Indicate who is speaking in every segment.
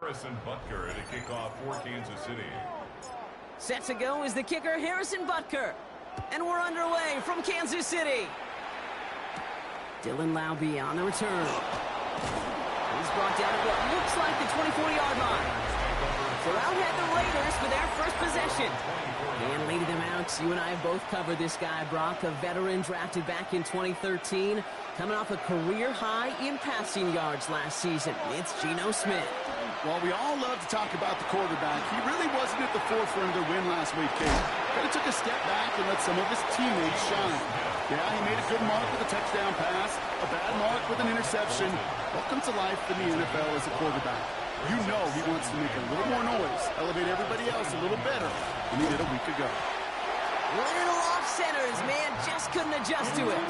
Speaker 1: Harrison Butker to kick off for Kansas City.
Speaker 2: Set to go is the kicker, Harrison Butker. And we're underway from Kansas City. Dylan Laube on the return. He's brought down at what looks like the 24-yard line. So out head the Raiders for their first possession. And leading them out, you and I have both covered this guy, Brock, a veteran drafted back in 2013, coming off a career high in passing yards last season. It's Geno Smith.
Speaker 3: Well, we all love to talk about the quarterback. He really wasn't at the forefront of their win last week, Kate. But he took a step back and let some of his teammates shine. Yeah, he made a good mark with a touchdown pass, a bad mark with an interception. Welcome to life in the NFL as a quarterback. You know he wants to make a little more noise, elevate everybody else a little better than he did a week ago.
Speaker 2: Little off centers, man, just couldn't adjust to it.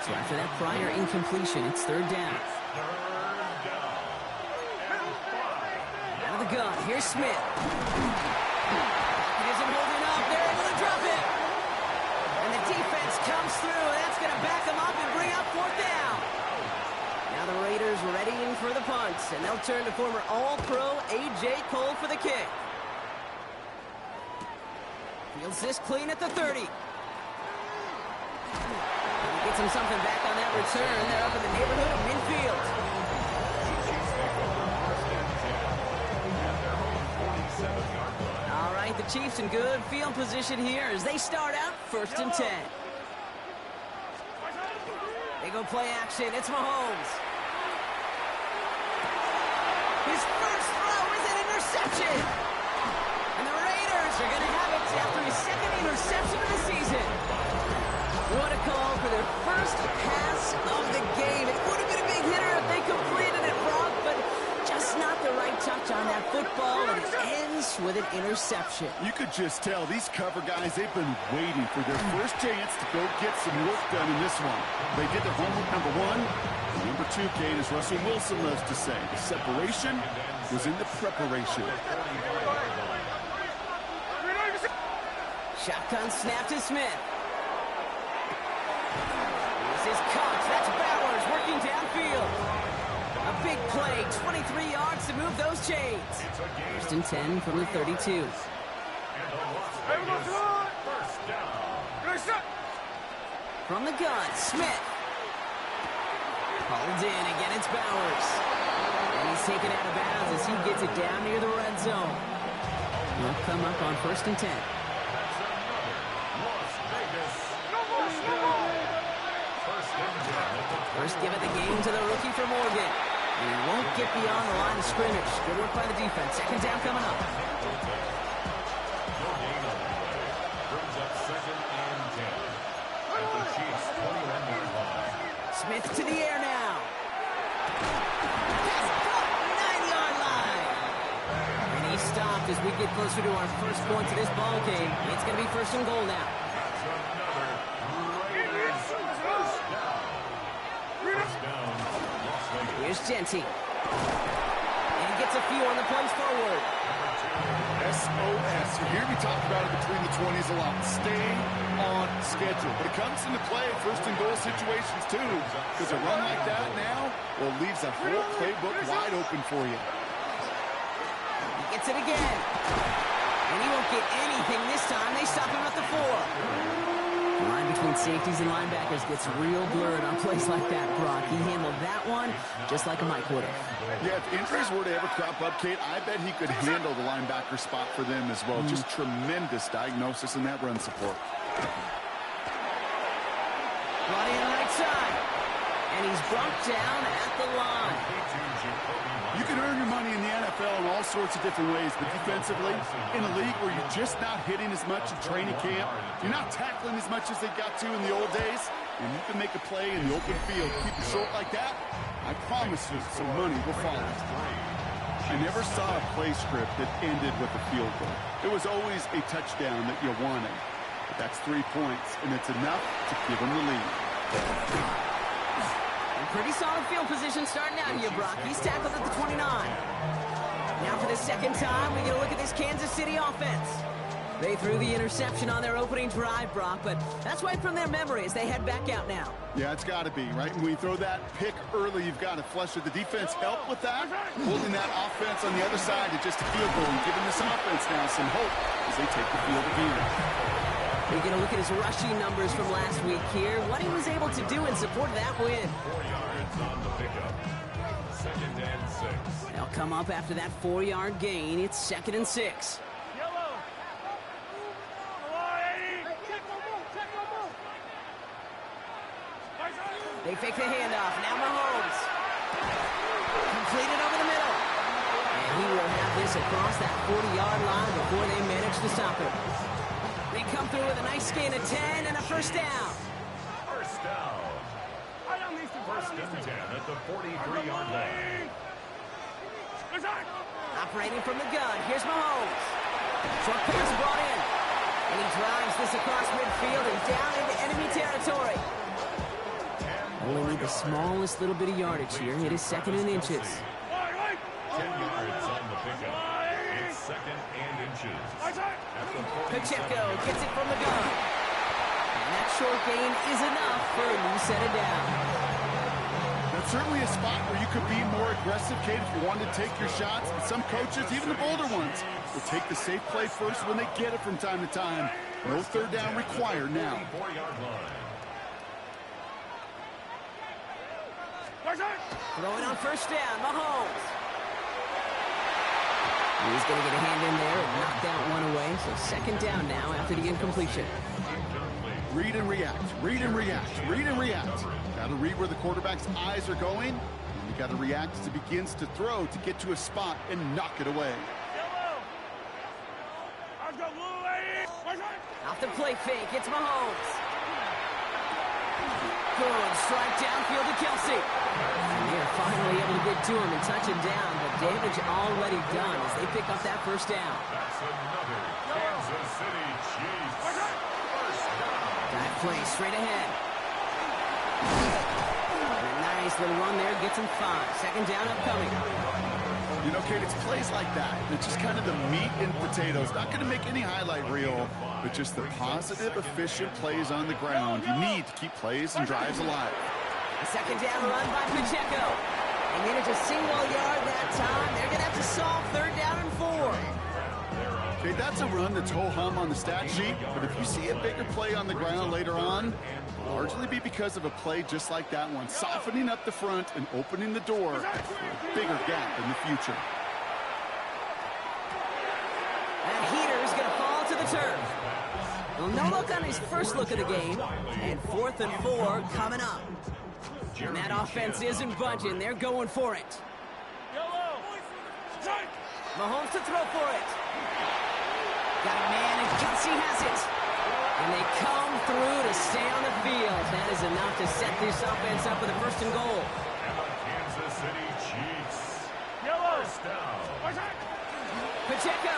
Speaker 2: So after that prior incompletion, it's third down. Out of the gun, here's Smith. He isn't holding up, they're able to drop it. And the defense comes through, and that's going to back them up and bring up fourth down. Now the Raiders readying for the punt, and they'll turn to former All-Pro A.J. Cole for the kick. Fields this clean at the 30. He gets him something back on that return. They're up in the neighborhood of midfield. All right, the Chiefs in good field position here as they start out 1st and 10. They go play action. It's Mahomes. His first throw is an interception. And the Raiders are going to have it after his second interception of the season. What a call for their first pass of the game. It would have been a big hitter if they completed it, Brock, but just not the right touch on that football, and it ends with an interception.
Speaker 3: You could just tell these cover guys, they've been waiting for their first chance to go get some work done in this one. They did their homework, number one. And number two, Kate, as Russell Wilson loves to say, the separation was in the preparation.
Speaker 2: Shotgun snap to Smith. This is Cox. That's Bowers working downfield. A big play, 23 yards to move those chains. 1st and 10 from the 32. From the gun, Smith. Hauled in, again it's Bowers. And he's taken out of bounds as he gets it down near the red zone. He'll come up on 1st and 10. First give of the game to the rookie from Oregon. He won't get beyond the line of scrimmage. Good work by the defense. Second down coming up. Smith to the air now. 9-yard line. And he stopped as we get closer to our first point to this ball game. It's going to be 1st and goal now. Here's Genty. And he gets a few on the plays forward.
Speaker 3: SOS. You hear me talk about it between the 20s a lot. Stay on schedule. But it comes into play 1st and goal situations too. Because a run like that now, well, leaves a whole playbook wide open for you.
Speaker 2: He gets it again. And he won't get anything this time. They stop him at the 4. The line between safeties and linebackers gets real blurred on plays like that, Brock. He handled that one just like a Mike would have.
Speaker 3: Yeah, if injuries were to ever crop up, Kate, I bet he could handle the linebacker spot for them as well. Just tremendous diagnosis in that run support.
Speaker 2: Brought in right side. And he's brought down at the line.
Speaker 3: You can earn your money in the NFL in all sorts of different ways, but defensively, in a league where you're just not hitting as much in training camp, you're not tackling as much as they got to in the old days, and you can make a play in the open field, keep it short like that, I promise you some money will follow. I never saw a play script that ended with a field goal. It was always a touchdown that you wanted. But that's 3 points, and it's enough to give them the lead.
Speaker 2: Pretty solid field position starting out here, Brock. He's tackled at the 29. Now for the second time, we get a look at this Kansas City offense. They threw the interception on their opening drive, Brock, but that's right from their memory as they head back out now.
Speaker 3: Yeah, it's got to be, right? When you throw that pick early, you've got to flush it. The defense helped with that, holding that offense on the other side to just a field goal and giving this offense now some hope as they take the field again.
Speaker 2: We're going to look at his rushing numbers from last week here, what he was able to do in support of that win.
Speaker 1: 4 yards on the pickup. 2nd and 6.
Speaker 2: They'll come up after that 4-yard gain. It's 2nd and 6. They fake the handoff. Now Mahomes. Completed over the middle. And he will have this across that 40-yard line before they manage to stop him. They come through with a nice gain of 10 and a first down.
Speaker 1: First down. 1st and 10 at the 43-yard line.
Speaker 2: Operating from the gun. Here's Mahomes. Short pass brought in. And he drives this across midfield and down into enemy territory. Only need the smallest little bit of yardage here. It is 2nd and inches.
Speaker 1: 10 yards on the pickup. It's 2nd and inches. At the 47.
Speaker 2: Pacheco gets it from the gun. And that short gain is enough for a new set of down.
Speaker 3: That's certainly a spot where you could be more aggressive, Kate, if you wanted to take your shots. But some coaches, even the bolder ones, will take the safe play first when they get it from time to time. No 3rd down required now.
Speaker 1: 4-yard line.
Speaker 2: Throwing on first down, Mahomes. He's going to get a hand in there and knock that one away. So 2nd down now after the incompletion.
Speaker 3: Read and react, read and react, read and react. Got to read where the quarterback's eyes are going. And you got to react as he begins to throw to get to a spot and knock it away.
Speaker 2: Off the play fake, it's Mahomes. Good strike downfield to Kelsey. And they're finally able to get to him and touch him down, but damage already done as they pick up that first down.
Speaker 1: That's another Kansas City Chiefs. First down.
Speaker 2: That play straight ahead. And a nice little run there gets him 5. 2nd down upcoming.
Speaker 3: You know, Kate, it's plays like that. It's just kind of the meat and potatoes. Not going to make any highlight reel, but just the positive, efficient plays on the ground. You need to keep plays and drives alive.
Speaker 2: A 2nd down run by Pacheco. They manage a single yard that time. They're going to have to solve 3rd down and 4.
Speaker 3: Okay, that's a run that's ho-hum on the stat sheet, but if you see a bigger play on the ground later on, it'll largely be because of a play just like that one, softening up the front and opening the door for a bigger gap in the future.
Speaker 2: That heater is going to fall to the turf. Well, no look on his first look of the game, and 4th and 4 coming up. And that offense isn't budging. They're going for it. Mahomes to throw for it. Got a man, and Kelsey has it. And they come through to stay on the field. That is enough to set this offense up with a 1st and goal.
Speaker 1: Kansas City Chiefs. First down.
Speaker 2: Pacheco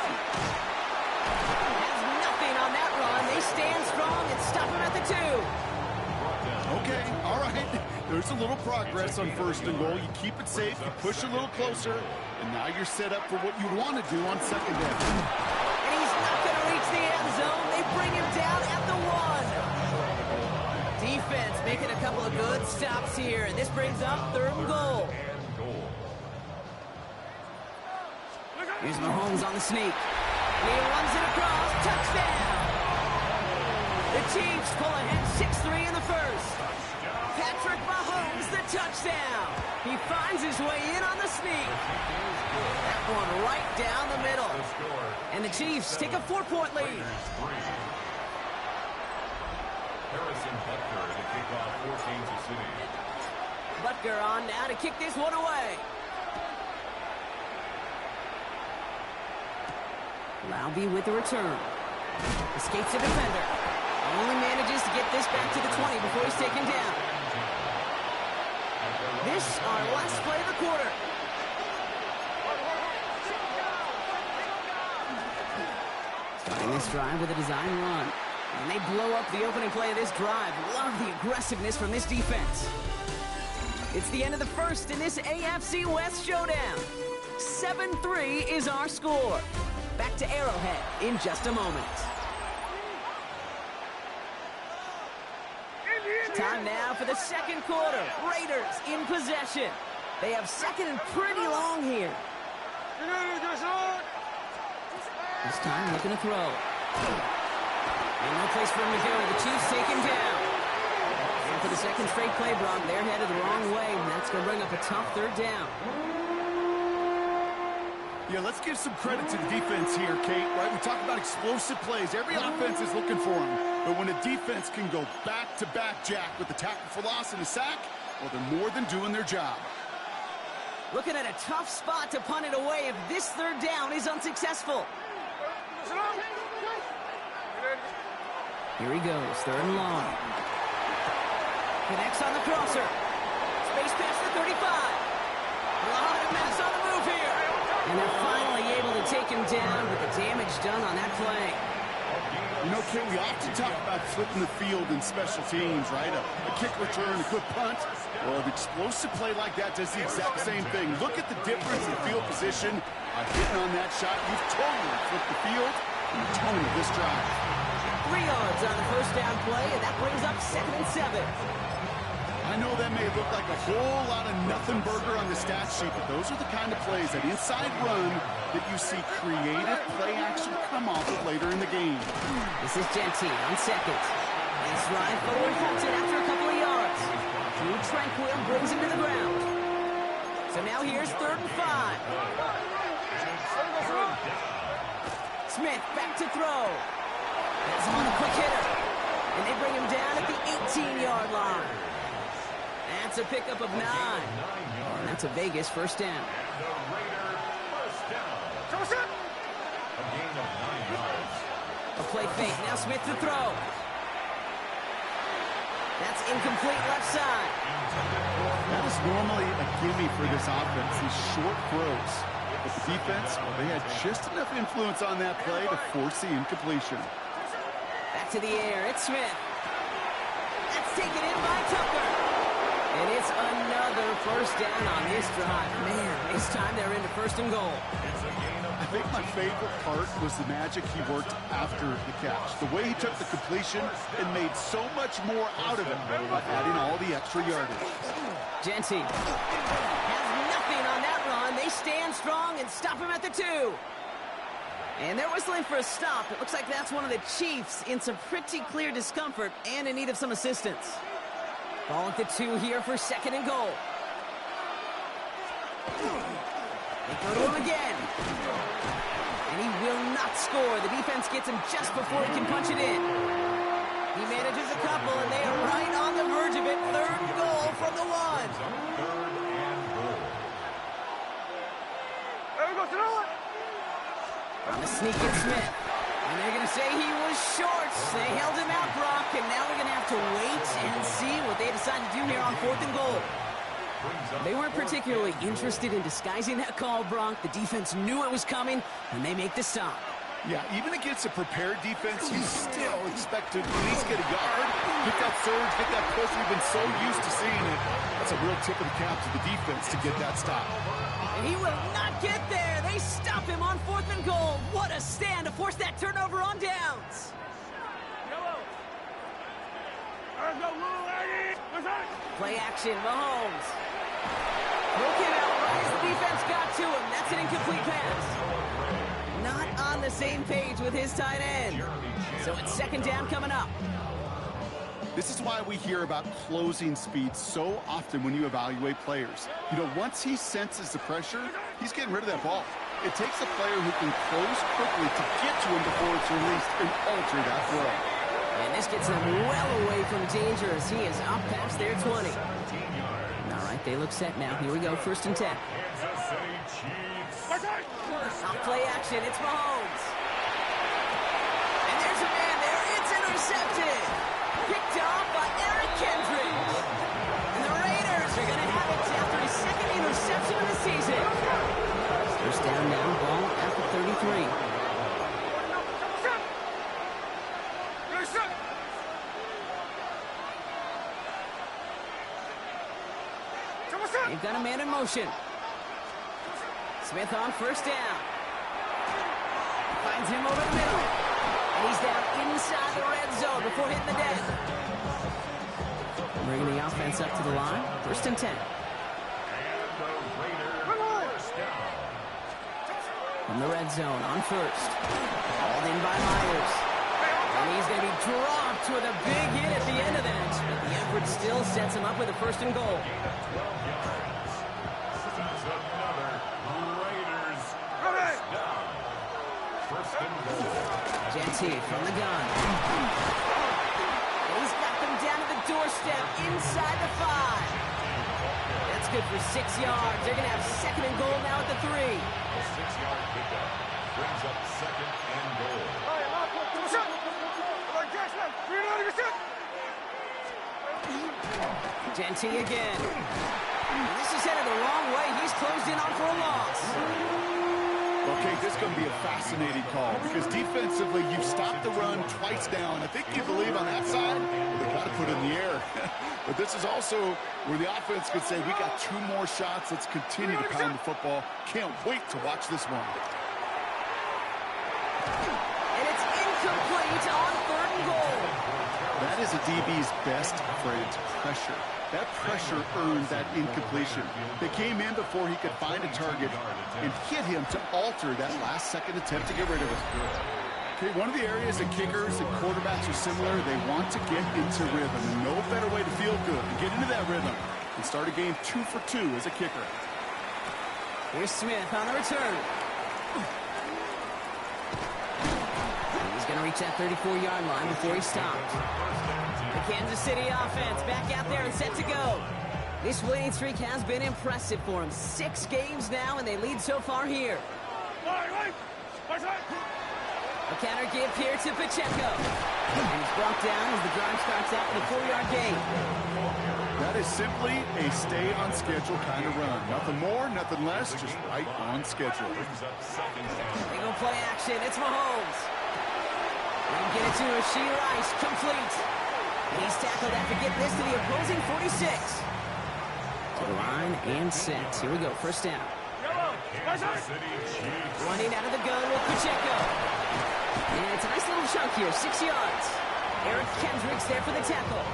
Speaker 2: has nothing on that run. They stand strong and stop him at the 2.
Speaker 3: Okay, all right. There's a little progress on 1st and goal. You keep it safe, you push a little closer, and now you're set up for what you want to do on 2nd down.
Speaker 2: And he's not going to reach the end zone. They bring him down at the 1. Defense making a couple of good stops here, and this brings up 3rd and goal. Here's Mahomes on the sneak. He runs it across. Touchdown! The Chiefs pull ahead 6-3 in the first. Patrick Mahomes, the touchdown. He finds his way in on the sneak. That one right down the middle. And the Chiefs take a 4-point lead.
Speaker 1: Harrison Butker to kick off for Kansas City.
Speaker 2: Butker on now to kick this one away. Laube with the return. Escapes the defender. Only manages to get this back to the 20 before he's taken down. This our last play of the quarter. Starting this drive with a design run. And they blow up the opening play of this drive. Love the aggressiveness from this defense. It's the end of the first in this AFC West showdown. 7-3 is our score. back to Arrowhead in just a moment. Time now for the second quarter. Raiders in possession. They have second and pretty long here. This time looking to throw. And no place for him to go. The Chiefs take him down. And for the second straight play, Brock, they're headed the wrong way, and that's going to bring up a tough third down.
Speaker 3: Yeah, let's give some credit to the defense here, Kate, right? We talk about explosive plays. Every offense is looking for them. But when a defense can go back-to-back, Jack, with a tackle for loss and a sack, well, they're more than doing their job.
Speaker 2: Looking at a tough spot to punt it away if this third down is unsuccessful. Here he goes, third and long. Connects on the crosser. Space pass for 35. A lot of mess on the move here. And they're finally able to take him down with the damage done on that play.
Speaker 3: You know, Kate, we often talk about flipping the field in special teams, right? A kick return, a good punt. Well, an explosive play like that does the exact same thing. Look at the difference in field position. Hitting on that shot, you've totally flipped the field and the tone of this drive.
Speaker 2: 3 yards on the first down play, and that brings up 2nd and 7.
Speaker 3: I know that may look like a whole lot of nothing burger on the stat sheet, but those are the kind of plays, that inside run, that you see creative play action come off of later in the game.
Speaker 2: This is Jeanty on second. Nice ride forward, holds it after a couple of yards. Drew Tranquill brings him to the ground. So now here's 3rd and 5. Smith back to throw. That's him on a quick hitter. And they bring him down at the 18-yard line. That's a pickup of 9. And that's a Vegas first down.
Speaker 1: A gain of 9 yards.
Speaker 2: A play fake. Now Smith to throw. That's incomplete left side.
Speaker 3: That is normally a gimme for this offense, these short throws. But the defense, well, they had just enough influence on that play to force the incompletion.
Speaker 2: Back to the air. It's Smith. That's taken in by Tucker. And it's another first down on this drive. Man, this time they're into 1st and goal.
Speaker 3: I think my favorite part was the magic he worked after the catch. The way he took the completion and made so much more out of it by adding all the extra yardage.
Speaker 2: Jeanty has nothing on that run. They stand strong and stop him at the 2. And they're whistling for a stop. It looks like that's one of the Chiefs in some pretty clear discomfort and in need of some assistance. Ball at the 2 here for 2nd and goal. They go to him again. And he will not score. The defense gets him just before he can punch it in. He manages a couple, and they are right on the verge of it. 3rd and goal from the 1.
Speaker 1: 3rd and goal.
Speaker 2: On the sneak in Smith. And they're going to say he was short. They held him out, Brock, and now we're going to have to wait and see what they decide to do here on 4th and goal. They weren't particularly interested in disguising that call, Brock. The defense knew it was coming, and they make the stop.
Speaker 3: Yeah, even against a prepared defense, you still expect to at least get a yard, get that surge, get that push. We've been so used to seeing it. That's a real tip of the cap to the defense to get that stop.
Speaker 2: And he will not get there. They stop him on 4th and goal. What a stand to force that turnover on downs. Play action, Mahomes. Broken out right as the defense got to him. That's an incomplete pass. Not on the same page with his tight end. So it's 2nd down coming up.
Speaker 3: This is why we hear about closing speed so often when you evaluate players. You know, once he senses the pressure, he's getting rid of that ball. It takes a player who can close quickly to get to him before it's released and alter that throw.
Speaker 2: And this gets them well away from danger as he is up past their 20. All right, they look set now. Here we go, 1st and 10. Off play action, it's Mahomes. And there's a man there. It's intercepted. Picked off by Eric Kendricks. And the Raiders are going to have it after his 2nd interception of the season. First down now, ball at the 33. They've got a man in motion. Smith on 1st down. Finds him over the middle. And he's down inside the red zone before hitting the deck. Bringing the offense up to the line. 1st and 10. From the red zone on 1st. Hauled in by Myers. And he's going to be dropped with a big hit at the end of that. But the effort still sets him up with a 1st and goal. Jeanty from the gun. He's got them down to the doorstep inside the 5. That's good for 6 yards. They're going to have 2nd and goal now at the 3.
Speaker 1: A 6-yard pickup brings up 2nd and goal.
Speaker 2: Jeanty again. This is headed the wrong way. He's closed in on for a loss.
Speaker 3: Okay, this is going to be a fascinating call because defensively you've stopped the run twice down. I think you believe on that side, they've got to put it in the air. But this is also where the offense could say, we got 2 more shots. Let's continue to pound the football. Can't wait to watch this one.
Speaker 2: And it's incomplete on 3rd and goal.
Speaker 3: That is a DB's best friend, pressure. That pressure earned that incompletion. They came in before he could find a target and hit him to alter that last-second attempt to get rid of it. Okay, one of the areas that kickers and quarterbacks are similar, they want to get into rhythm. And no better way to feel good than get into that rhythm and start a game 2 for 2 as a kicker.
Speaker 2: Here's Smith on the return. He's going to reach that 34-yard line before he stops. The Kansas City offense back out there and set to go. This winning streak has been impressive for him. 6 games now, and they lead so far here. A counter give here to Pacheco. And he's brought down as the drive starts out with a 4-yard gain.
Speaker 3: That is simply a stay-on-schedule kind of run. Nothing more, nothing less, just right on schedule.
Speaker 2: They go play action. It's Mahomes. And get it to Rashee Rice. Complete. He's tackled after getting this to the opposing 46. To the line and set. Here we go. 1st down. Running out of the gun with Pacheco. And it's a nice little chunk here. 6 yards. Eric Kendricks there for the tackle.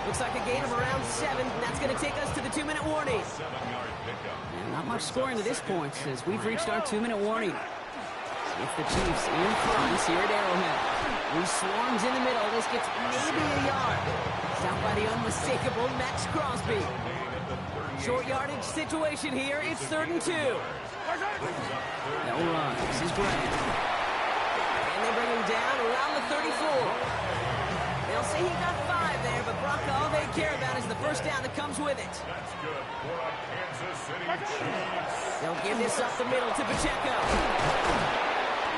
Speaker 2: Looks like a gain of around 7. And that's going to take us to the 2-minute warning. And not much scoring to this point as we've reached our 2-minute warning. It's the Chiefs in front here at Arrowhead. He swarms in the middle. This gets maybe a yard. Stopped by the unmistakable Max Crosby. Short yardage situation here. It's 3rd and 2. They'll run. This is Grant. And they bring him down around the 34. They'll say he got 5 there, but Brock, all they care about is the 1st down that comes with it.
Speaker 1: That's good for a Kansas City Chiefs.
Speaker 2: They'll give this up the middle to Pacheco.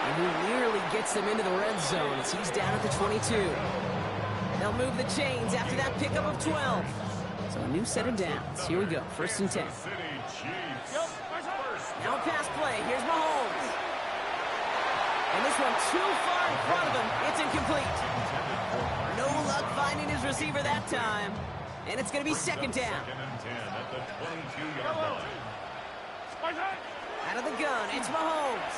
Speaker 2: And he nearly gets them into the red zone as he's down at the 22. They'll move the chains after that pickup of 12. So a new set of downs. Here we go. 1st and 10. Now a pass play. Here's Mahomes. And this one too far in front of him. It's incomplete. No luck finding his receiver that time. And it's going to be 2nd down.
Speaker 1: 2nd and 10 at the 22-yard line.
Speaker 2: Out of the gun. It's Mahomes.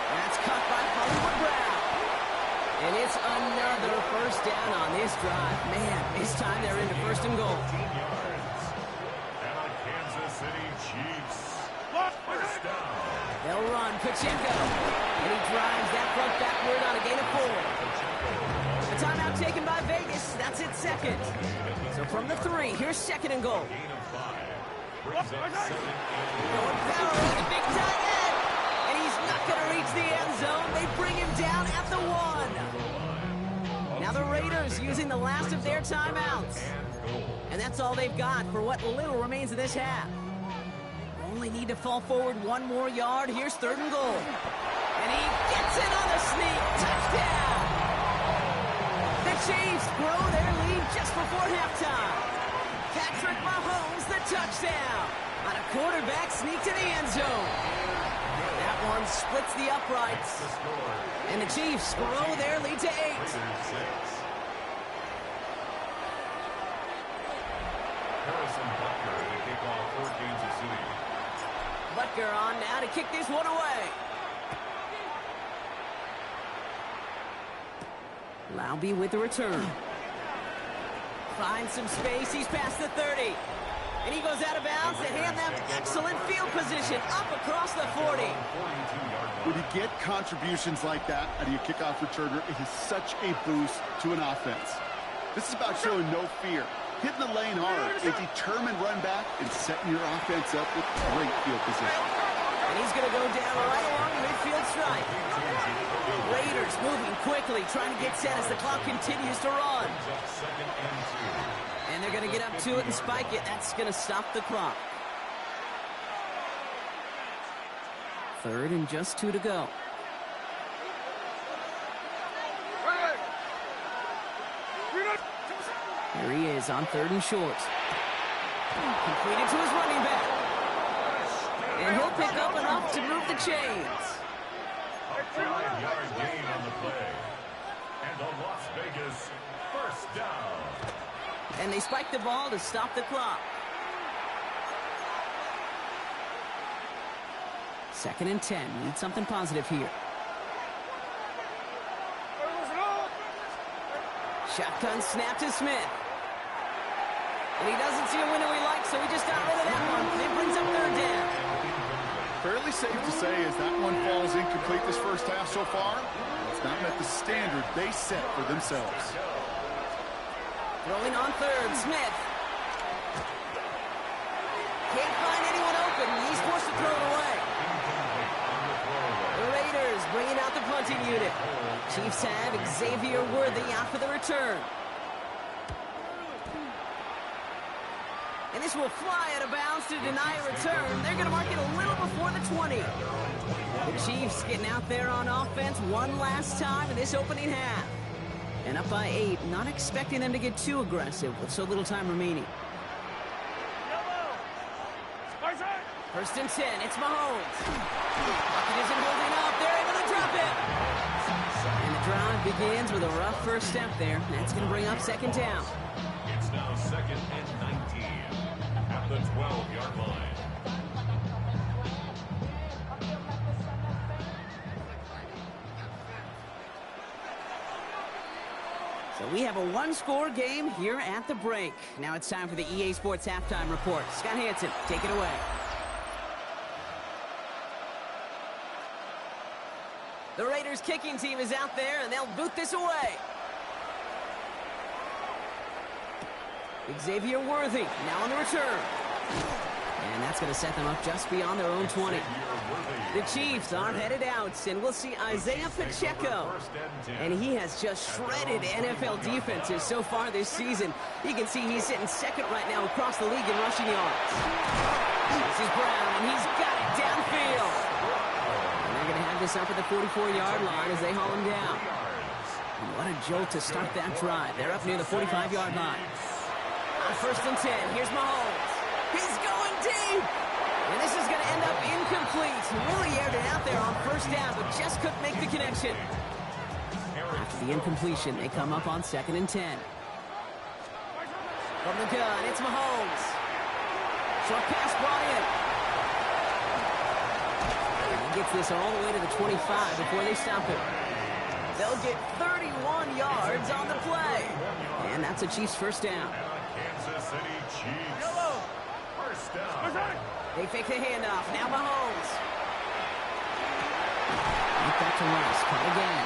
Speaker 2: That's caught by Hollywood Brown. And it's another 1st down on this drive. Man, this time they're into 1st and goal.
Speaker 1: 15 yards. And a Kansas City Chiefs 1st down.
Speaker 2: They'll run Pacheco. And he drives that front backward on a gain of 4. A timeout taken by Vegas. That's its 2nd. So from the 3, here's 2nd and goal.
Speaker 1: Gain of 5. Brings up 2nd and
Speaker 2: Going power with a big tight end. And he's not going to reach the end zone. They bring him down at the 1. Now the Raiders using the last of their timeouts. And that's all they've got for what little remains of this half. Only need to fall forward 1 more yard. Here's 3rd and goal. And he gets it on the sneak. Touchdown! The Chiefs grow their lead just before halftime. Patrick Mahomes, the touchdown. On a quarterback sneak to the end zone. That one splits the uprights. And the Chiefs grow their lead to 8.
Speaker 1: Harrison Butker to kick off for Kansas City.
Speaker 2: Butker on now to kick this one away. Laube with the return. Finds some space. He's past the 30. And he goes out of bounds to hand them excellent field position up across the 40.
Speaker 3: When you get contributions like that out of your kickoff returner, it is such a boost to an offense. This is about showing no fear, hitting the lane hard, a determined run back, and setting your offense up with great field position.
Speaker 2: And he's going to go down right along the midfield stripe. Raiders moving quickly, trying to get set as the clock continues to run. And they're going to get up to it and spike it. That's going to stop the clock. 3rd and just 2 to go. Here he is on 3rd and short. Completed to his running back. And he'll pick up enough to move the chains.
Speaker 1: A 5-yard gain on the play. And a Las Vegas first down.
Speaker 2: And they spike the ball to stop the clock. 2nd and 10. Need something positive here. Shotgun snap to Smith. And he doesn't see a window he likes, so he just got rid of that one. And it brings up 3rd down.
Speaker 3: Fairly safe to say as that one falls incomplete this first half so far, it's not met the standard they set for themselves.
Speaker 2: Throwing on 3rd, Smith. Can't find anyone open. He's forced to throw it away. The Raiders bringing out the punting unit. Chiefs have Xavier Worthy out for the return. And this will fly out of bounds to deny a return. They're going to mark it a little before the 20. The Chiefs getting out there on offense one last time in this opening half. And up by 8, not expecting them to get too aggressive with so little time remaining. 1st and 10, it's Mahomes. Pocket isn't holding up, they're able to drop it. And the drive begins with a rough first step there. That's going to bring up 2nd down.
Speaker 1: It's now 2nd and 19 at the 12-yard line.
Speaker 2: So we have a one-score game here at the break. Now it's time for the EA Sports Halftime Report. Scott Hanson, take it away. The Raiders kicking team is out there, and they'll boot this away. Xavier Worthy now on the return. And that's going to set them up just beyond their own 20. The Chiefs are headed out, and we'll see Isaiah Pacheco. And he has just shredded NFL defenses so far this season. You can see he's sitting 2nd right now across the league in rushing yards. This is Brown, and he's got it downfield. And they're going to have this up at the 44-yard line as they haul him down. And what a jolt to start that drive. They're up near the 45-yard line. On 1st and 10, here's Mahomes. He's going deep. And this is going to end up incomplete. He really aired it out there on 1st down, but just couldn't make the connection. After the incompletion, they come up on 2nd and 10. From the gun, it's Mahomes. Short pass brought in. And he gets this all the way to the 25 before they stop him. They'll get 31 yards on the play. And that's a Chiefs first down.
Speaker 1: Kansas City Chiefs. First down.
Speaker 2: They fake the handoff. Now Mahomes. Get back to Rice. Cut again.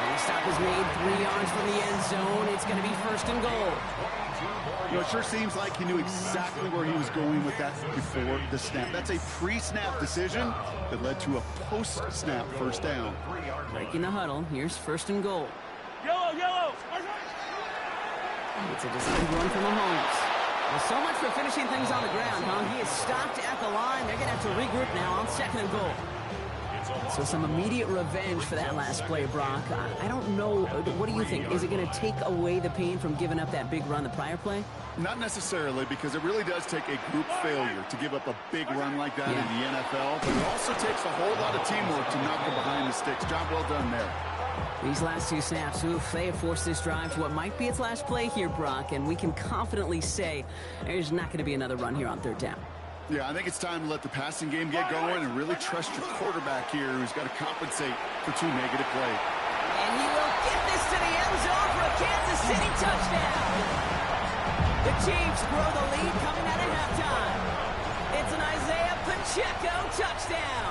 Speaker 2: And the stop is made 3 yards from the end zone. It's going to be 1st and goal.
Speaker 3: You know, it sure seems like he knew exactly where he was going with that before the snap. That's a pre-snap decision that led to a post-snap first down.
Speaker 2: Breaking the huddle. Here's 1st and goal. Yellow. It's a designed run from Mahomes. Well, so much for finishing things on the ground, huh? He is stopped at the line. They're going to have to regroup now on 2nd and goal. So some immediate revenge for that last play, Brock. I don't know. What do you think? Is it going to take away the pain from giving up that big run the prior play?
Speaker 3: Not necessarily, because it really does take a group failure to give up a big run like that in the NFL. But it also takes a whole lot of teamwork to knock them behind the sticks. Job well done there.
Speaker 2: These last 2 snaps, they have forced this drive to what might be its last play here, Brock, and we can confidently say there's not going to be another run here on 3rd down.
Speaker 3: Yeah, I think it's time to let the passing game get going and really trust your quarterback here, who's got to compensate for 2 negative plays.
Speaker 2: And he will get this to the end zone for a Kansas City touchdown. The Chiefs grow the lead coming out of halftime. It's an Isaiah Pacheco touchdown.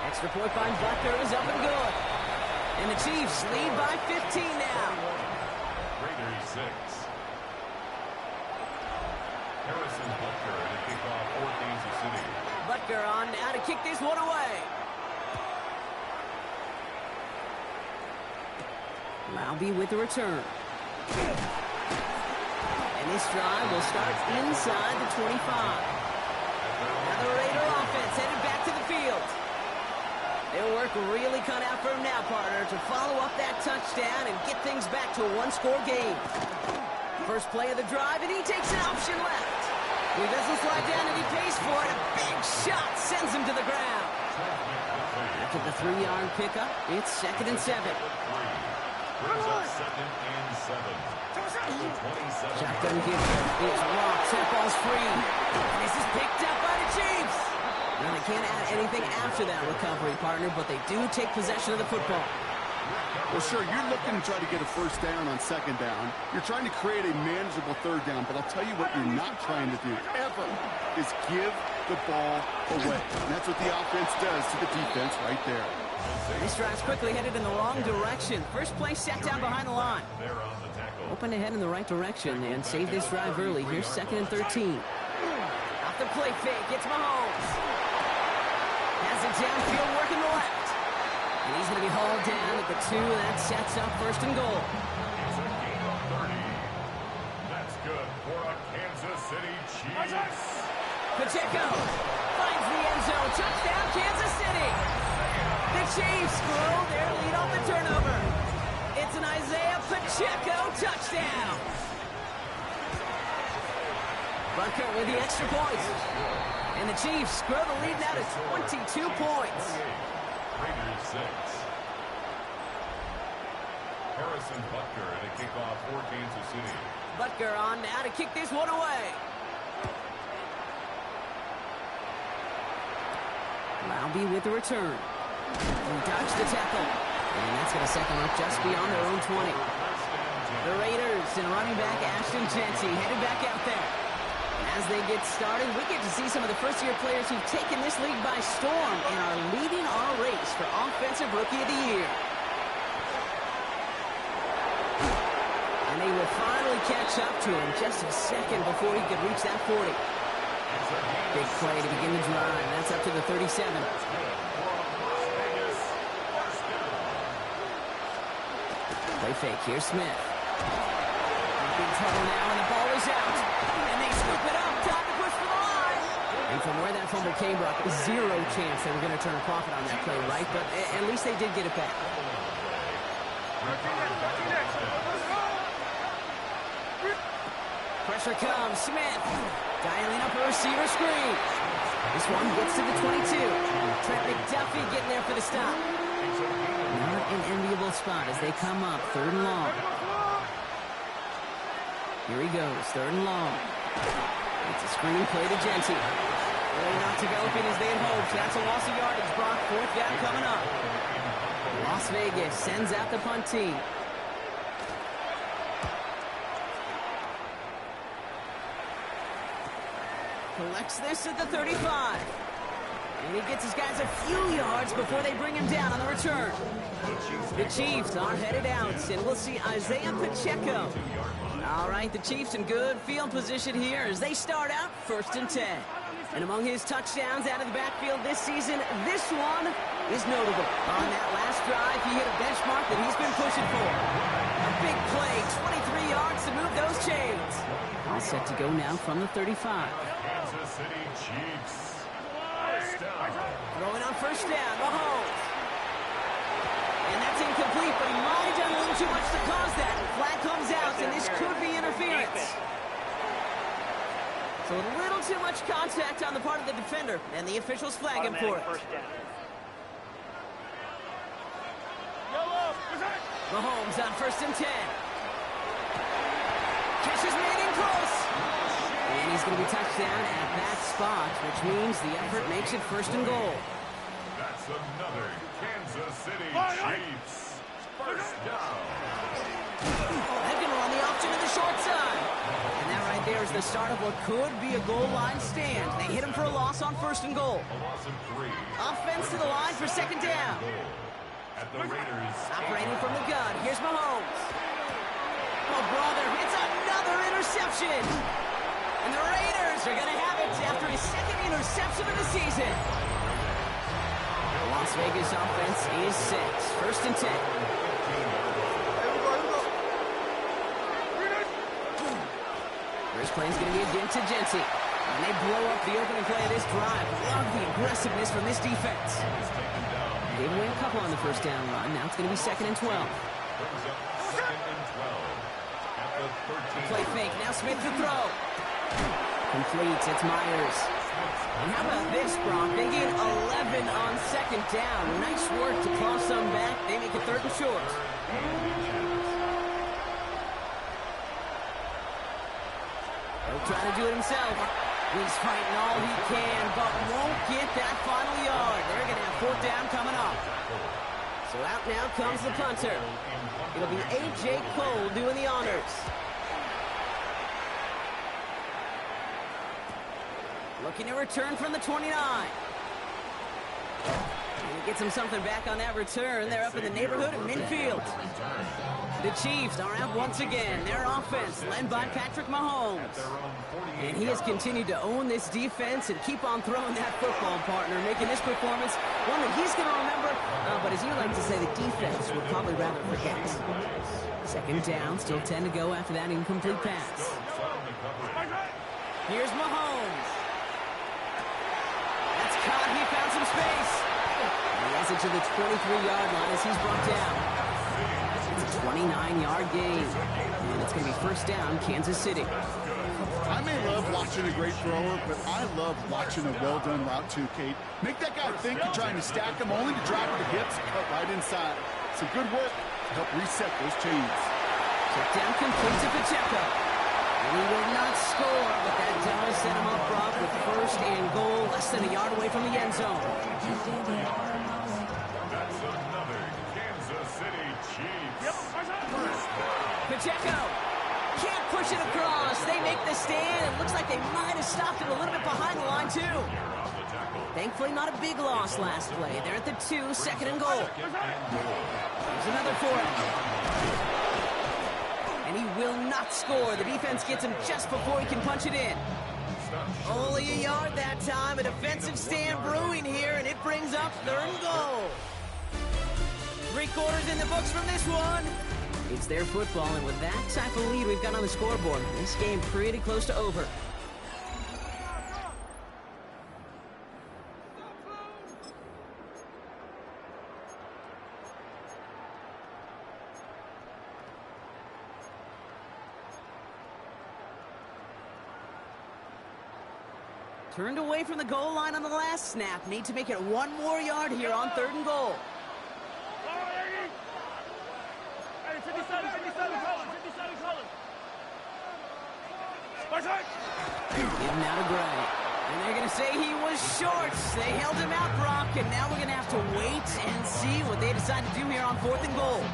Speaker 2: Extra point by Butker is up and good. And the Chiefs lead by 15 now.
Speaker 1: Raiders 6. Harrison Butker to kick off for Kansas City.
Speaker 2: Butker on now to kick this one away. Laube with the return. And this drive will start inside the 25. Now the Raider offense headed back to the field. They'll work really cut out for him now, partner, to follow up that touchdown and get things back to a one-score game. First play of the drive, and he takes an option left. He doesn't slide down, and he pays for it. A big shot sends him to the ground. After the 3-yard pickup, it's 2nd and 7.
Speaker 1: Brings up 2nd and 7.
Speaker 2: Shotgun give is rocked. That ball's free. And this is picked up by the Chiefs. Now, they can't add anything after that recovery, partner, but they do take possession of the football.
Speaker 3: Well, sure, you're looking to try to get a first down on 2nd down. You're trying to create a manageable 3rd down, but I'll tell you what you're not trying to do, ever, is give the ball away. And that's what the offense does to the defense right there.
Speaker 2: This drive's quickly headed in the wrong direction. First play set down behind the line. Open to head in the right direction and save this drive early. Here's 2nd and 13. Off the play fake, it's Mahomes. Has it downfield, working the left. And he's going to be hauled down at the 2. That sets up 1st and goal.
Speaker 1: It's a gain of 30. That's good for a Kansas City Chiefs.
Speaker 2: Pacheco finds the end zone. Touchdown, Kansas City. The Chiefs grow their lead off the turnover. It's an Isaiah Pacheco touchdown. Butker with the extra points. And the Chiefs grow the lead now to 22 points.
Speaker 1: Raiders 6. Harrison Butker to kick off for Kansas City.
Speaker 2: Butker on now to kick this one away. Laube with the return. He dodged the tackle. And that's going to set them up just beyond their own 20. The Raiders and running back Ashton Jeanty headed back out there. As they get started, we get to see some of the first-year players who've taken this league by storm and are leading our race for Offensive Rookie of the Year. And they will finally catch up to him just a second before he could reach that 40. Big play to begin the drive. That's up to the 37. Play fake. Here's Smith. Big trouble now, and the ball is out. And they scoop it up. Time to push for the line. And from where that fumble came, Brock, zero chance they were going to turn a profit on that play, right? But at least they did get it back. Pressure comes. Smith dialing up a receiver screen. This one gets to the 22. Trent McDuffie getting there for the stop. Not an enviable spot as they come up 3rd and long. Here he goes, 3rd and long. It's a screen play to Jeanty. Really not developing as they had hoped. That's a loss of yardage, Brock. 4th down coming up. Las Vegas sends out the punt team. Collects this at the 35. And he gets his guys a few yards before they bring him down on the return. The Chiefs are headed out, and we'll see Isaiah Pacheco. All right, the Chiefs in good field position here as they start out 1st and 10. And among his touchdowns out of the backfield this season, this one is notable. On that last drive, he hit a benchmark that he's been pushing for. A big play, 23 yards to move those chains. All set to go now from the 35.
Speaker 1: Kansas City Chiefs.
Speaker 2: Throwing on 1st down, Mahomes. And that's incomplete, but he might have done a little too much to cause that. Flag comes out, and this could be interference. So a little too much contact on the part of the defender, and the officials flag him for it. Mahomes on 1st and 10. Catch is made in close. And he's going to be touched down at that spot, which means the effort makes it 1st and goal.
Speaker 1: That's That's another Kansas City Chiefs first down.
Speaker 2: They're going to run the option to the short side. And that right there is the start of what could be a goal line stand. They hit him for a loss on 1st and goal.
Speaker 1: A loss of 3.
Speaker 2: Offense to the line for 2nd down.
Speaker 1: At the Raiders.
Speaker 2: Operating from the gun. Here's Mahomes. Oh, brother, it's another interception. And the Raiders are going to have it after his 2nd interception of the season. The Las Vegas offense is set. 1st and 10. First play is going to be against Genty. And they blow up the opening play of this drive. Love the aggressiveness from this defense. They win a couple on the 1st down run. Now it's going to be 2nd and 12.
Speaker 1: Brings up 2nd and 12. At the 13.
Speaker 2: Play fake. Now Smith to throw. Completes. It's Myers. And how about this, Brock? They gain 11 on 2nd down. Nice work to claw some back. They make it 3rd and short. He'll try to do it himself. He's fighting all he can, but won't get that final yard. They're going to have 4th down coming up. So out now comes the punter. It'll be A.J. Cole doing the honors. Looking to return from the 29. And he gets him something back on that return. They're up in the neighborhood of midfield. The Chiefs are out once again. Their offense led by Patrick Mahomes. And he has continued to own this defense and keep on throwing that football, partner, making this performance one that he's going to remember. But as you like to say, the defense would probably rather forget. 2nd down, still 10 to go after that incomplete pass. Here's Mahomes. That's caught. He found some space. And he has it to the 23-yard line as he's brought down. It's a 29-yard gain. And it's going to be 1st down, Kansas City.
Speaker 3: I may love watching a great thrower, but I love watching a well-done route too, Kate. Make that guy think you're trying to stack him, only to drop the hips and cut right inside. Some good work to help reset those chains.
Speaker 2: Check down complete to Pacheco. And he will not score, but that does set him up, Brock, with 1st and goal, less than a yard away from the end zone.
Speaker 1: That's another Kansas City Chiefs.
Speaker 2: Pacheco can't push it across. They make the stand. It looks like they might have stopped it a little bit behind the line, too. Thankfully, not a big loss last play. They're at the 2, 2nd and goal. There's another for him. And he will not score. The defense gets him just before he can punch it in. Only a yard that time. A defensive stand brewing here, and it brings up 3rd and goal. 3 quarters in the books from this one. It's their football, and with that type of lead we've got on the scoreboard, this game pretty close to over. Turned away from the goal line on the last snap. Need to make it 1 more yard here on 3rd and goal. Give now to Gray. And they're going to say he was short. They held him out, Brock, and now we're going to have to wait and see what they decide to do here on 4th and goal.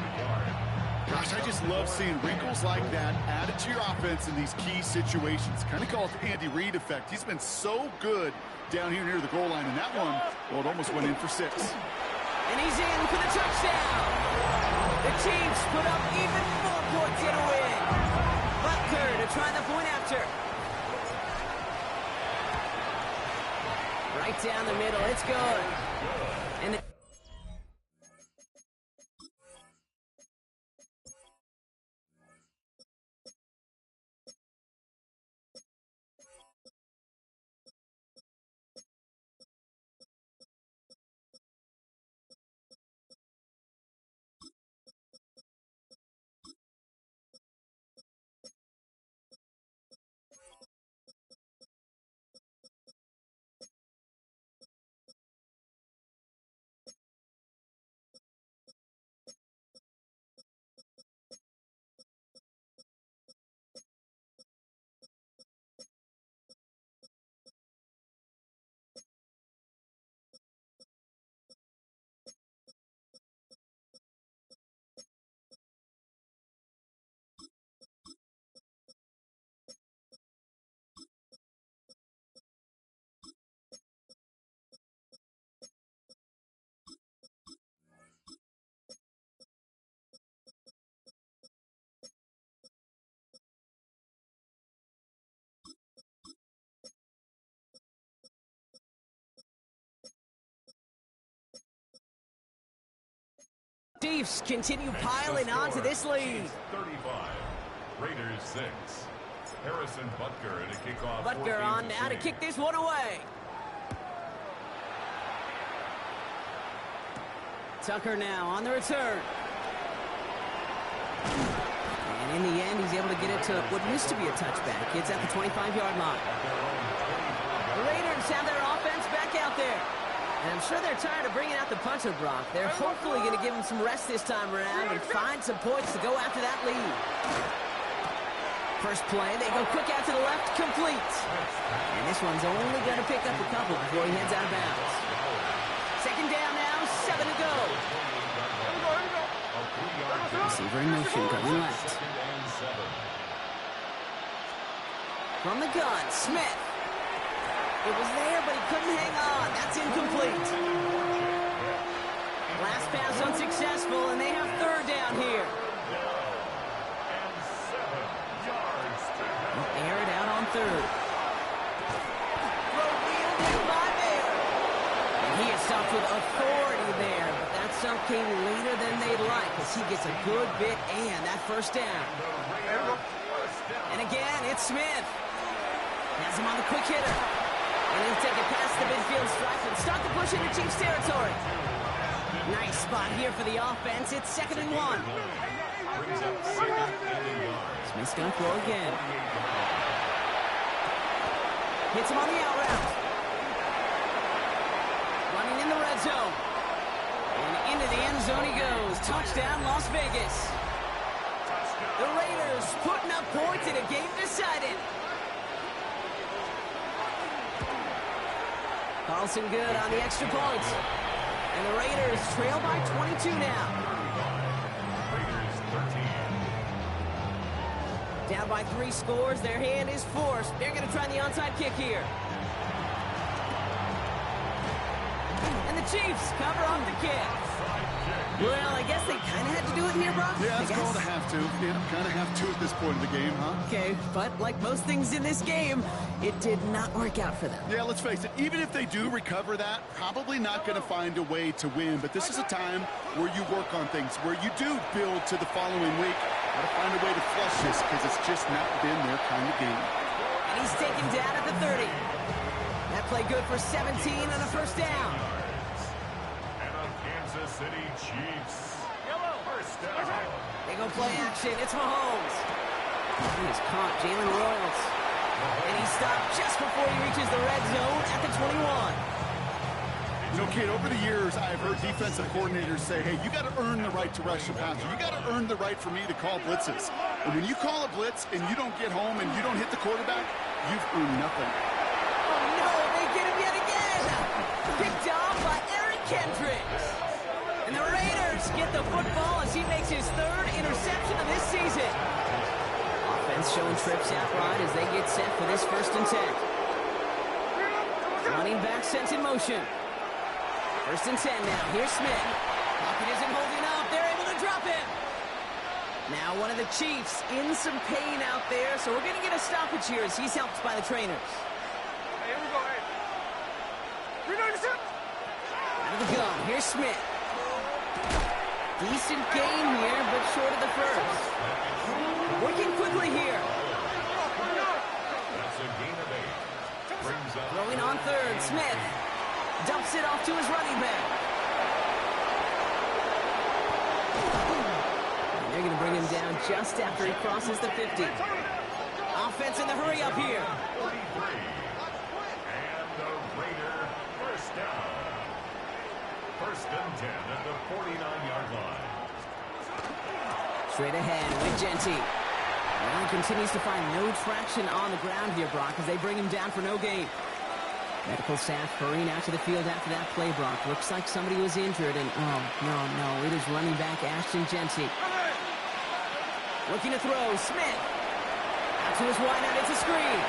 Speaker 3: Gosh, I just love seeing wrinkles like that added to your offense in these key situations. Kind of call it the Andy Reid effect. He's been so good down here near the goal line, and that one, well, it almost went in for 6.
Speaker 2: And he's in for the touchdown. The Chiefs put up even more points in a win. Butker to try the point after. Right down the middle. It's good. And the Chiefs continue piling onto this lead.
Speaker 1: 35. Raiders 6. Harrison Butker to kick off.
Speaker 2: Butker on now to kick this one away. Tucker now on the return. And in the end, he's able to get it to what used to be a touchback. It's at the 25-yard line. The Raiders have their offense back out there. And I'm sure they're tired of bringing out the punter, Brock. They're hopefully going to give him some rest this time around and find some points to go after that lead. First play, they go quick out to the left, complete. And this one's only going to pick up a couple before he heads out of bounds. Second down now, 7 to go. Receiver in motion, going left. From the gun, Smith. It was there, but he couldn't hang on. That's incomplete. Last pass unsuccessful, and they have third down here. They'll air it out on third. Throw wheeled by Bear. And he is stopped with authority there, but that stop came later than they'd like as he gets a good bit and that first down. And again, it's Smith. Has him on the quick hitter. And he'll take it past the midfield stripe and start the push into Chiefs territory. Nice spot here for the offense. It's 2nd and 1. Smith's going to throw again. Hits him on the out route. Running in the red zone. And into the end zone he goes. Touchdown, Las Vegas. The Raiders putting up points in a game decided. Carlson good on the extra point. And the Raiders trail by 22 now.
Speaker 1: Raiders 13.
Speaker 2: Down by 3 scores. Their hand is forced. They're going to try the onside kick here. And the Chiefs cover up the kick. Well, I guess they kind of had to do it here, Brock.
Speaker 3: Yeah, it's going to have to. Yeah, kind of have to at this point in the game, huh?
Speaker 2: Okay, but like most things in this game, it did not work out for them.
Speaker 3: Yeah, let's face it, even if they do recover that, probably not going to find a way to win. But this is a time where you work on things, where you do build to the following week. Got to find a way to flush this because it's just not been their kind of game.
Speaker 2: And he's taken down at the 30. That play good for 17 and a first down.
Speaker 1: Kansas City Chiefs. First down.
Speaker 2: They go play action. It's Mahomes. He is caught. Jalen Royals. And he stopped just before he reaches the red zone at the 21.
Speaker 3: You know, kid, over the years, I've heard defensive coordinators say, hey, you got to earn the right to rush the passer. You got to earn the right for me to call blitzes. And when you call a blitz and you don't get home and you don't hit the quarterback, you've earned nothing.
Speaker 2: Oh, no, they get him yet again. Picked off by Eric Kendricks. And the Raiders get the football as he makes his 3rd interception of this season. Offense showing trips out wide as they get set for this 1st and 10. Running back sent in motion. 1st and 10 now. Here's Smith. Pocket isn't holding up. They're able to drop him. Now one of the Chiefs in some pain out there, so we're going to get a stoppage here as he's helped by the trainers.
Speaker 4: Hey, here we go. Hey.
Speaker 2: Out of the gun. Here's Smith. Decent game here, but short of the first. Working quickly here.
Speaker 1: That's a gain of 8. Brings up
Speaker 2: Throwing on 3rd. Smith dumps it off to his running back. And they're going to bring him down just after he crosses the 50. Offense in the hurry up here.
Speaker 1: 43. And the Raider first down. 1st and 10 at the 49-yard line.
Speaker 2: Straight ahead with Genty. Well, he continues to find no traction on the ground here, Brock, as they bring him down for no gain. Medical staff hurrying out to the field after that play, Brock. Looks like somebody was injured, and oh, no, it is running back Ashton Genty. Looking to throw, Smith. Out to his wideout, it's a screen.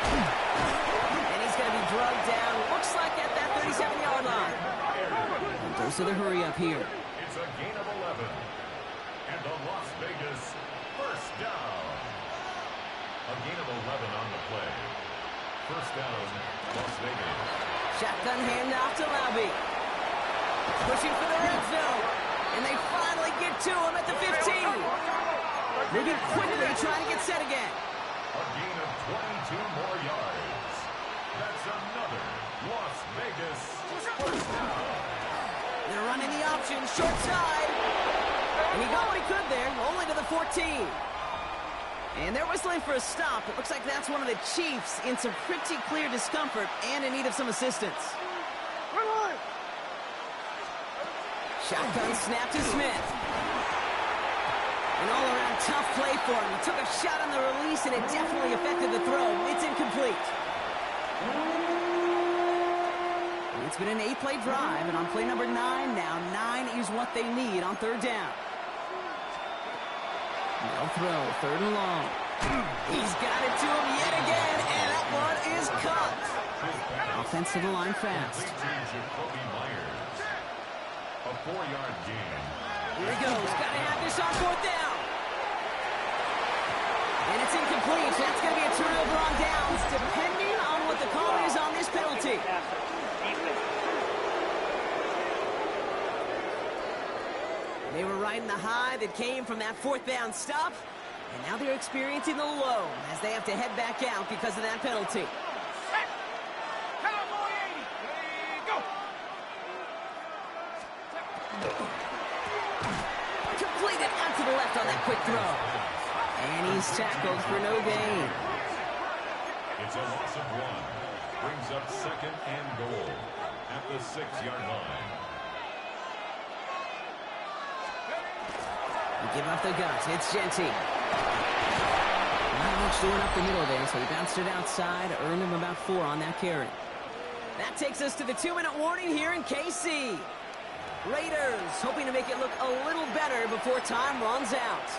Speaker 2: And he's going to be drugged down, looks like at that 37-yard line. And goes to the hurry up here.
Speaker 1: It's a gain of 11. And the Las Vegas first down. A gain of 11 on the play. First down, Las Vegas.
Speaker 2: Shotgun handoff to Laube. Pushing for the red zone. And they finally get to him at the 15. Moving quickly, trying to get set again.
Speaker 1: A gain of 22 more yards. That's another Las Vegas first down.
Speaker 2: They're running the option, short side. And he got what he could there, only to the 14. And they're whistling for a stop. It looks like that's one of the Chiefs in some pretty clear discomfort and in need of some assistance. Shotgun snap to Smith. An all-around tough play for him. He took a shot on the release, and it definitely affected the throw. It's incomplete. It's been an 8-play drive, and on play number 9 now, 9 is what they need on third down. No throw, third and long. He's got it to him yet again, and that one is caught. Offense to the line fast.
Speaker 1: A 4-yard gain.
Speaker 2: Here he goes. Got to have this on fourth down. And it's incomplete. That's going to be a turnover on downs, depending on what the call is on this penalty. They were riding the high that came from that fourth down stop, and now they're experiencing the low as they have to head back out because of that penalty. Completed out to the left on that quick throw. And he's tackled for no gain.
Speaker 1: It's a loss of 1. Brings up second and goal at the 6-yard line.
Speaker 2: We give up the guts. It's Genty. Not much doing up the middle there, so he bounced it outside, earned him about 4 on that carry. That takes us to the 2-minute warning here in KC. Raiders hoping to make it look a little better before time runs out.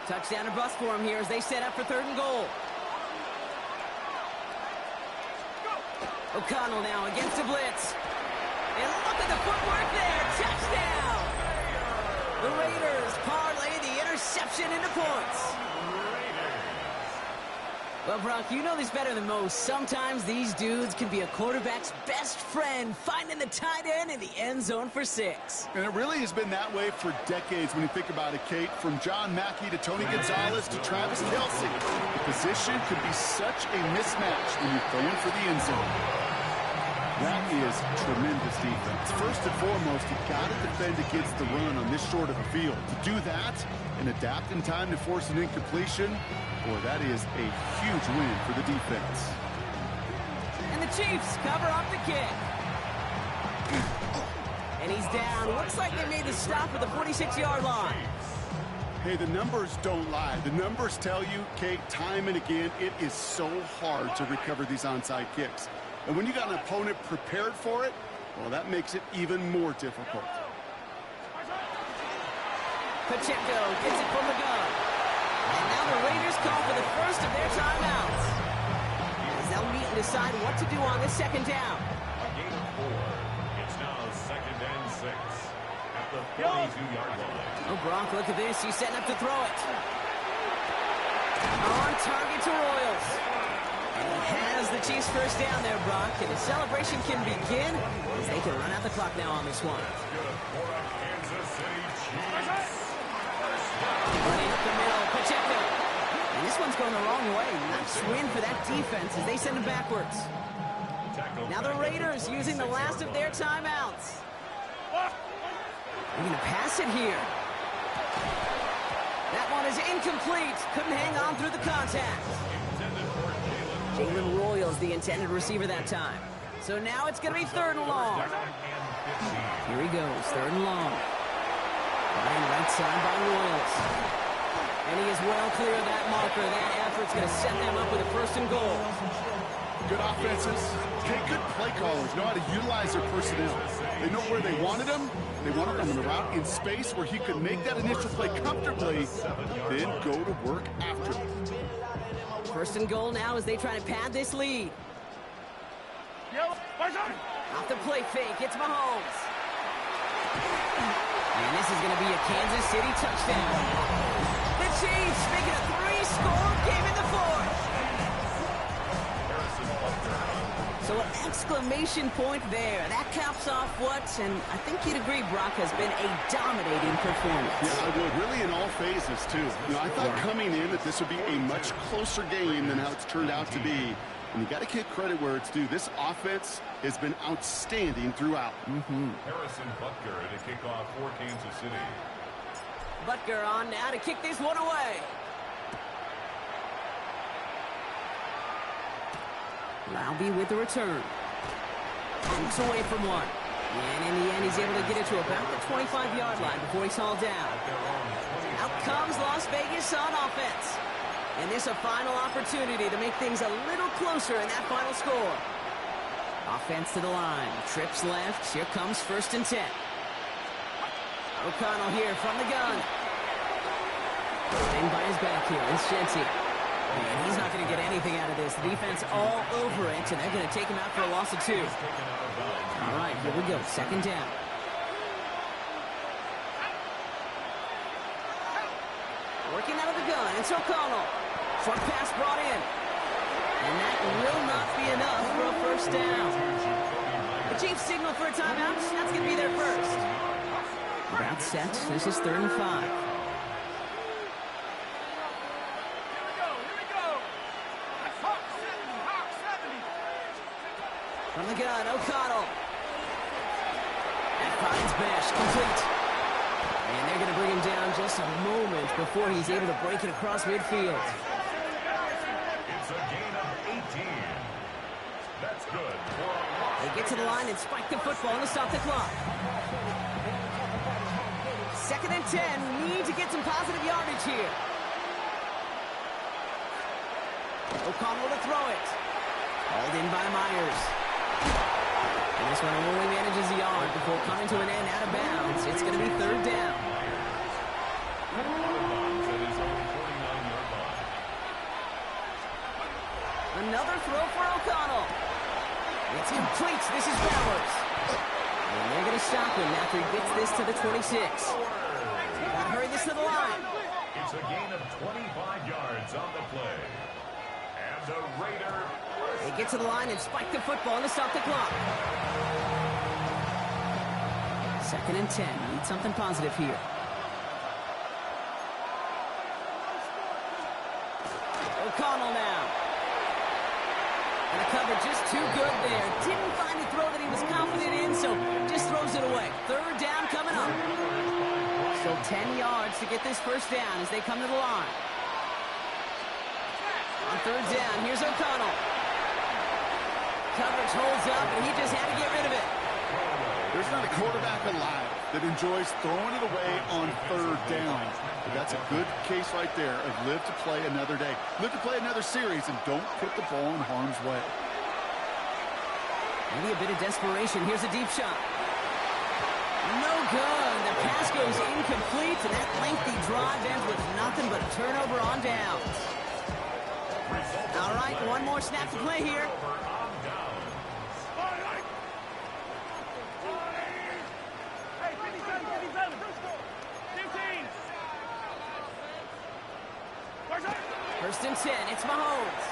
Speaker 2: Touchdown or bust for him here as they set up for third and goal. O'Connell now against the blitz. And look at the footwork there. Touchdown! The Raiders parlay the interception into points. Well, Brock, you know this better than most. Sometimes these dudes can be a quarterback's best friend, finding the tight end in the end zone for 6.
Speaker 3: And it really has been that way for decades when you think about it, Kate. From John Mackey to Tony Gonzalez to Travis Kelce. The position could be such a mismatch when you're going for the end zone. That is tremendous defense. First and foremost, you've got to defend against the run on this short of a field. To do that and adapt in time to force an incompletion, boy, that is a huge win for the defense.
Speaker 2: And the Chiefs cover up the kick. And he's down. Looks like they made the stop at the 46-yard line.
Speaker 3: Hey, the numbers don't lie. The numbers tell you, Kate, time and again, it is so hard to recover these onside kicks. And when you got an opponent prepared for it, well, that makes it even more difficult.
Speaker 2: Pacheco gets it from the gun. And now the Raiders call for the first of their timeouts. As they'll meet and decide what to do on this second down.
Speaker 1: A gain of 4. It's now second and 6 at the 42-yard line.
Speaker 2: Oh, Brock, look at this. He's setting up to throw it. On target to Royals. And he has the Chiefs first down there, Brock. And the celebration can begin as they can run out the clock now on this one.
Speaker 1: Kansas City Chiefs.
Speaker 2: Running up the middle, Pacheco. And this one's going the wrong way. Nice win for that defense as they send it backwards. Now the Raiders using the last of their timeouts. They're going to pass it here. That one is incomplete. Couldn't hang on through the contact. Jalen Royals, the intended receiver that time. So now it's going to be third and long. Here he goes, third and long. Running right side by Royals. And he is well clear of that marker. That effort's going to set them up with a first and goal.
Speaker 3: Good offenses. Okay, good play callers know how to utilize their personnel. They know where they wanted him. They wanted him in a route in space where he could make that initial play comfortably, then go to work after it.
Speaker 2: First and goal now as they try to pad this lead. Off the play fake, it's Mahomes. And this is going to be a Kansas City touchdown. The Chiefs making a 3-score game in the fourth. So an exclamation point there. That caps off what, and I think you'd agree, Brock, has been a dominating performance.
Speaker 3: Yeah, I would. Really in all phases, too. I thought coming in that this would be a much closer game than how it's turned out to be. And you got to give credit where it's due. This offense has been outstanding throughout.
Speaker 1: Harrison Butker to kick off for Kansas City.
Speaker 2: Butker on now to kick this one away. Laube with the return. Moves away from one. And in the end, he's able to get it to about the 25-yard line before he's hauled down. Out comes Las Vegas on offense. And this a final opportunity to make things a little closer in that final score. Offense to the line. Trips left. Here comes 1st and 10. O'Connell here from the gun. Staying by his back here is Shenty. And he's not going to get anything out of this. The defense all over it, and they're going to take him out for a loss of 2. All right, here we go. 2nd down. Working out of the gun. It's O'Connell. Short pass brought in. And that will not be enough for a 1st down. The Chiefs signal for a timeout. That's going to be their first. Route set. This is 3rd and 5. From the gun, O'Connell. That finds Mesh, complete. And they're going to bring him down just a moment before he's able to break it across midfield.
Speaker 1: It's a gain of 18. That's good for a loss.
Speaker 2: They get to the line and spike the football to stop the clock. 2nd and 10. We need to get some positive yardage here. O'Connell to throw it. Hauled in by Myers. And this one only manages the yard before coming to an end out of bounds. It's going to be 3rd down. Another throw for O'Connell. It's complete. This is Bowers. And they're going to stop him after he gets this to the 26. Got to hurry this to the line.
Speaker 1: It's a gain of 25 yards on the play. And the Raider...
Speaker 2: They get to the line and spike the football to stop the clock. 2nd and 10. Need something positive here. O'Connell now. And the cover just too good there. Didn't find a throw that he was confident in, so just throws it away. 3rd down coming up. So 10 yards to get this 1st down as they come to the line. On 3rd down, here's O'Connell. Coverage holds up, and he just had to get rid of it.
Speaker 3: There's not a quarterback alive that enjoys throwing it away on 3rd down. But that's a good case right there of live to play another day. Live to play another series, and don't put the ball in harm's way.
Speaker 2: Maybe a bit of desperation. Here's a deep shot. No good. The pass goes incomplete, and that lengthy drive ends with nothing but a turnover on downs. All right, one more snap to play here. First and 10, it's Mahomes.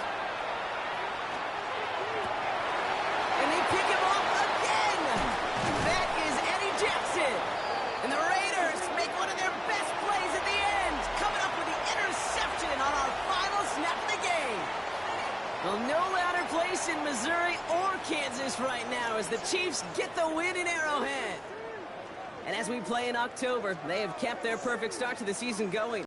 Speaker 2: And they pick him off again. That is Eddie Jackson. And the Raiders make one of their best plays at the end, coming up with the interception on our final snap of the game. Well, no louder place in Missouri or Kansas right now as the Chiefs get the win in Arrowhead. And as we play in October, they have kept their perfect start to the season going.